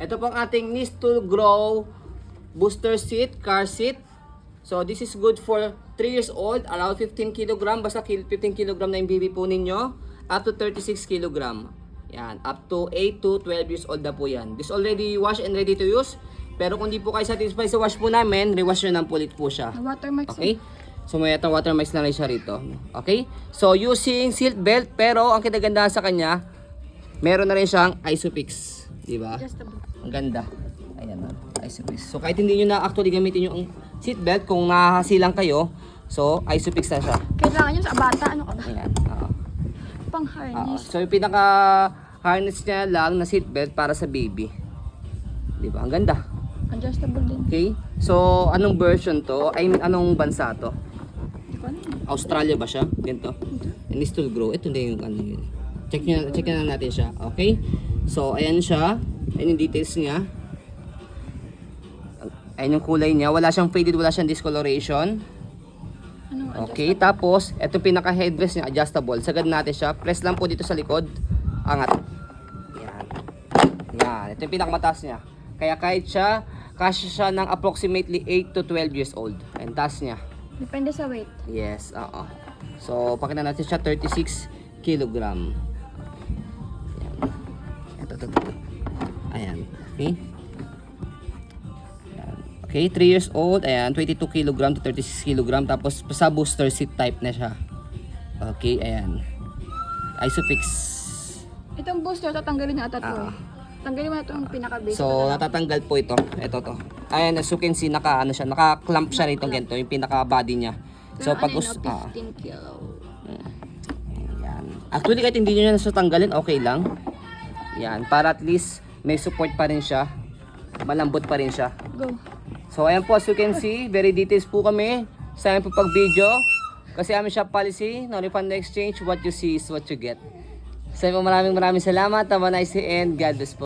Ito pong ating Knees to Grow booster seat, car seat. So this is good for 3 years old, around 15 kg. Basta 15 kg na yung baby po ninyo. Up to 36 kg. Yan, up to 8 to 12 years old na po yan. This already washed and ready to use. Pero kung di po kayo satisfied sa wash po namin, rewash nyo ng pulit po siya. Watermarks. Okay? So may itong watermarks na rin siya rito. Okay? So using seat belt, pero ang kinagandahan sa kanya, meron na rin siyang Isofix. Diba? Adjustable. Ang ganda. Ayan na. Isofix. So kahit hindi nyo na actually gamitin yung seat belt, kung nahahasilang kayo, so Isofix na siya. Kailangan yun sa bata. Ano ka ba? Ayan. Pang harness. So yung pinaka harness niya lang na seat belt para sa baby. Diba? Ang ganda. Adjustable din. Okay? So anong version to? I mean anong bansa to? Hindi ko alam. Australia ba siya? Ganito. And it's still grow. Ito na yung ano yun. Check na natin siya. Okay? So ayan siya. Ayan yung details niya. Ayan yung kulay niya. Wala siyang faded, wala siyang discoloration. Ano? Okay, tapos ito pinaka headrest niya, adjustable. Sagad natin siya. Press lang po dito sa likod. Angat. Yan. Yan. Ito yung pinakamataas niya. Kaya kahit siya, kasya siya ng approximately 8 to 12 years old. Ayan, taas niya. Depende sa weight. Yes, oo. So, pakita natin siya 36 kilogram. Ayan. Ito. Ayan. Okay. Ayan. Okay, 3 years old. Ayan, 22 kilogram to 36 kilogram. Tapos, sa booster seat type na siya. Okay, ayan. Isofix. Itong booster, tatanggalin na ata to eh. Tanggalin mo na itong pinaka-base. So, natatanggal po ito. Ito to. Ayan, as you can see, naka-clamp siya rito ganito, yung pinaka-body niya. So, pag 15 kilo. Ayan. Actually, kahit hindi nyo na siya tanggalin, okay lang. Yan, para at least may support pa rin siya. Malambot pa rin siya. Go. So, ayan po, as you can see, very details po kami sa amin po pag video. Kasi aming shop policy, no refund, no exchange, what you see is what you get. So, maraming salamat. Have a nice day and God bless po.